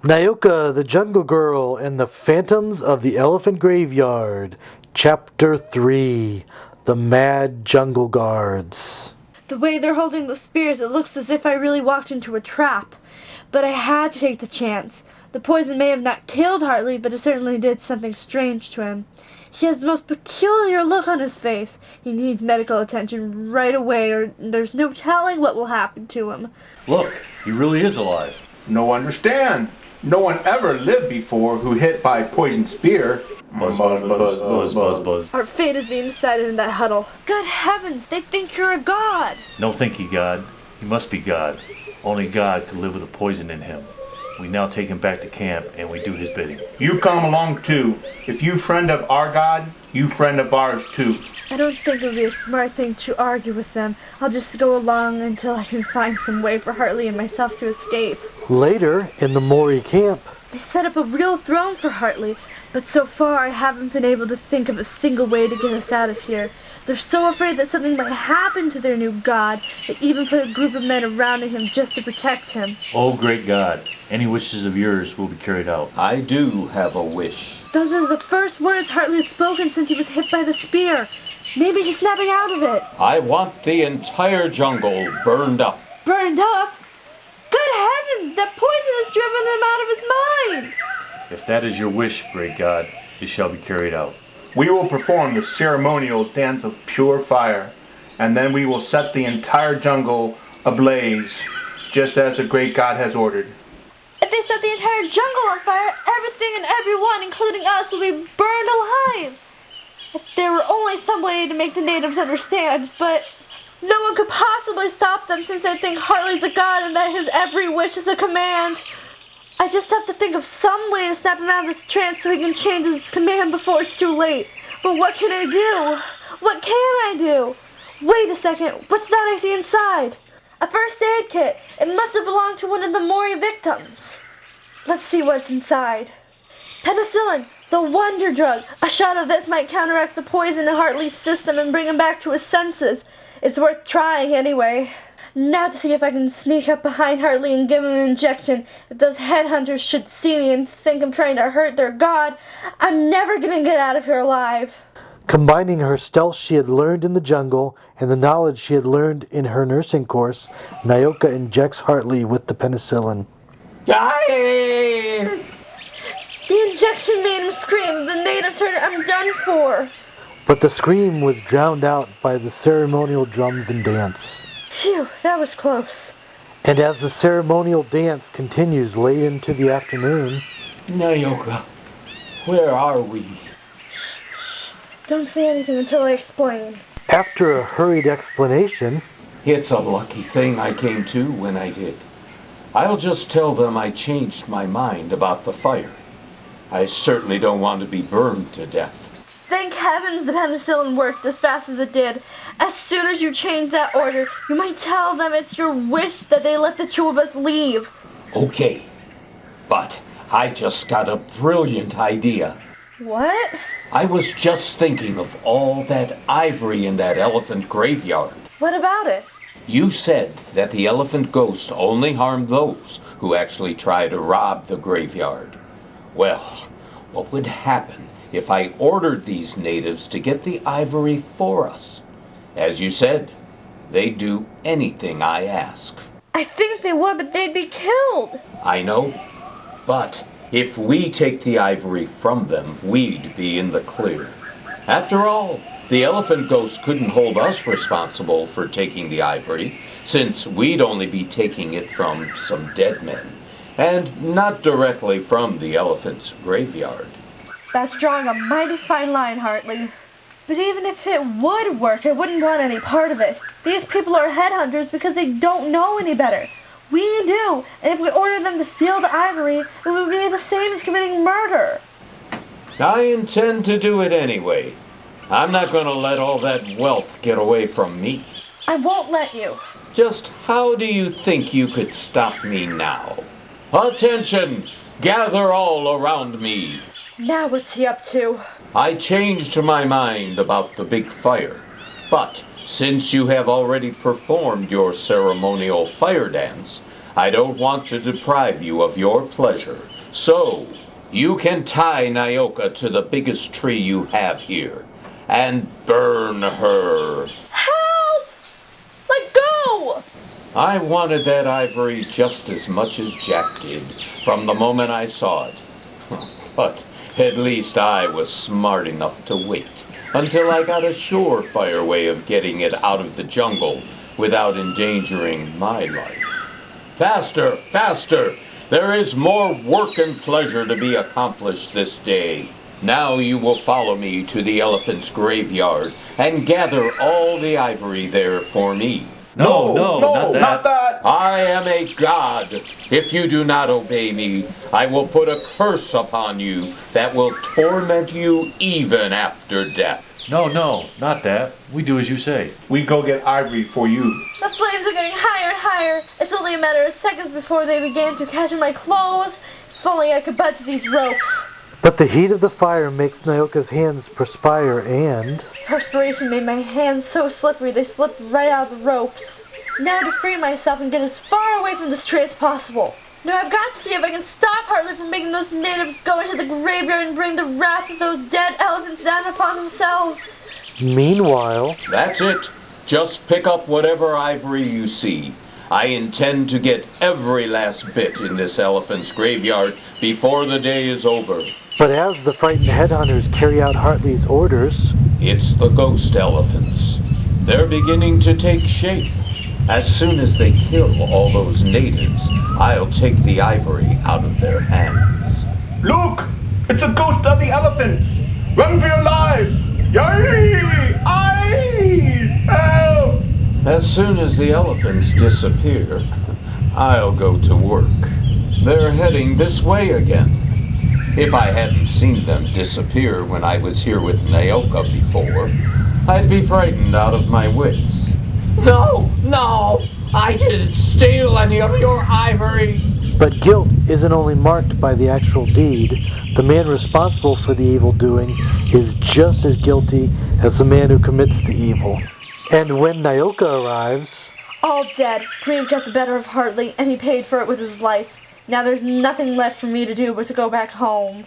Nyoka, the Jungle Girl, and the Phantoms of the Elephant Graveyard. Chapter 3 The Mad Jungle Guards. The way they're holding the spears, it looks as if I really walked into a trap. But I had to take the chance. The poison may have not killed Hartley, but it certainly did something strange to him. He has the most peculiar look on his face. He needs medical attention right away, or there's no telling what will happen to him. Look, he really is alive. No understand. No one ever lived before who hit by poison spear. Buzz, buzz, buzz, buzz, buzz, buzz. Our fate is being decided in that huddle. Good heavens, they think you're a god. No thinky God. He must be God. Only God could live with the poison in him. We now take him back to camp and we do his bidding. You come along too. If you friend of our God, you friend of ours too. I don't think it would be a smart thing to argue with them. I'll just go along until I can find some way for Hartley and myself to escape. Later, in the Mori camp. They set up a real throne for Hartley, but so far I haven't been able to think of a single way to get us out of here. They're so afraid that something might happen to their new god, they even put a group of men around him just to protect him. Oh, great God, any wishes of yours will be carried out. I do have a wish. Those are the first words Hartley had spoken since he was hit by the spear. Maybe he's snapping out of it. I want the entire jungle burned up. Burned up? Good heavens, that poison has driven him out of his mind! If that is your wish, great God, it shall be carried out. We will perform the ceremonial dance of pure fire, and then we will set the entire jungle ablaze, just as the great God has ordered. If they set the entire jungle on fire, everything and everyone, including us, will be burned alive. If there were only some way to make the natives understand, but no one could possibly stop them since they think Hartley's a god and that his every wish is a command. I just have to think of some way to snap him out of his trance so he can change his command before it's too late. But what can I do? What can I do? Wait a second, what's that I see inside? A first aid kit. It must have belonged to one of the Mori victims. Let's see what's inside. Penicillin, the wonder drug. A shot of this might counteract the poison in Hartley's system and bring him back to his senses. It's worth trying anyway. Now to see if I can sneak up behind Hartley and give him an injection. If those headhunters should see me and think I'm trying to hurt their god, I'm never gonna get out of here alive. Combining her stealth she had learned in the jungle and the knowledge she had learned in her nursing course, Nyoka injects Hartley with the penicillin. Aye! The injection made him scream. The natives heard it. I'm done for. But the scream was drowned out by the ceremonial drums and dance. Phew, that was close. And as the ceremonial dance continues late into the afternoon... Nyoka, where are we? Don't say anything until I explain. After a hurried explanation... It's a lucky thing I came to when I did. I'll just tell them I changed my mind about the fire. I certainly don't want to be burned to death. Thank heavens the penicillin worked as fast as it did. As soon as you change that order, you might tell them it's your wish that they let the two of us leave. Okay, but I just got a brilliant idea. What? I was just thinking of all that ivory in that elephant graveyard. What about it? You said that the elephant ghost only harmed those who actually try to rob the graveyard. Well, what would happen if I ordered these natives to get the ivory for us? As you said, they'd do anything I ask. I think they would, but they'd be killed. I know, but if we take the ivory from them, we'd be in the clear. After all, the elephant ghost couldn't hold us responsible for taking the ivory, since we'd only be taking it from some dead men, and not directly from the elephant's graveyard. That's drawing a mighty fine line, Hartley. But even if it would work, I wouldn't want any part of it. These people are headhunters because they don't know any better. We do, and if we order them to steal the ivory, it would be the same as committing murder. I intend to do it anyway. I'm not going to let all that wealth get away from me. I won't let you. Just how do you think you could stop me now? Attention! Gather all around me. Now what's he up to? I changed my mind about the big fire, but since you have already performed your ceremonial fire dance, I don't want to deprive you of your pleasure So, you can tie Nyoka to the biggest tree you have here and burn her. Help! Let go! I wanted that ivory just as much as Jack did from the moment I saw it. But at least I was smart enough to wait until I got a surefire way of getting it out of the jungle without endangering my life. Faster, faster! There is more work and pleasure to be accomplished this day. Now you will follow me to the elephant's graveyard and gather all the ivory there for me. No, not that. I am a god. If you do not obey me, I will put a curse upon you that will torment you even after death. No, not that. We do as you say. We go get ivory for you. The flames are getting higher and higher. It's only a matter of seconds before they begin to catch in my clothes. If only I could bud to these ropes. But the heat of the fire makes Nyoka's hands perspire and... Perspiration made my hands so slippery they slipped right out of the ropes. Now to free myself and get as far away from this tree as possible. Now I've got to see if I can stop Hartley from making those natives go into the graveyard and bring the wrath of those dead elephants down upon themselves. Meanwhile... That's it. Just pick up whatever ivory you see. I intend to get every last bit in this elephant's graveyard before the day is over. But as the frightened headhunters carry out Hartley's orders... It's the ghost elephants. They're beginning to take shape. As soon as they kill all those natives, I'll take the ivory out of their hands. Look! It's a ghost of the elephants! Run for your lives! Yay! Aye! Help! As soon as the elephants disappear, I'll go to work. They're heading this way again. If I hadn't seen them disappear when I was here with Nyoka before, I'd be frightened out of my wits. No! I didn't steal any of your ivory! But guilt isn't only marked by the actual deed. The man responsible for the evil doing is just as guilty as the man who commits the evil. And when Nyoka arrives... All dead. Greed got the better of Hartley, and he paid for it with his life. Now there's nothing left for me to do but to go back home.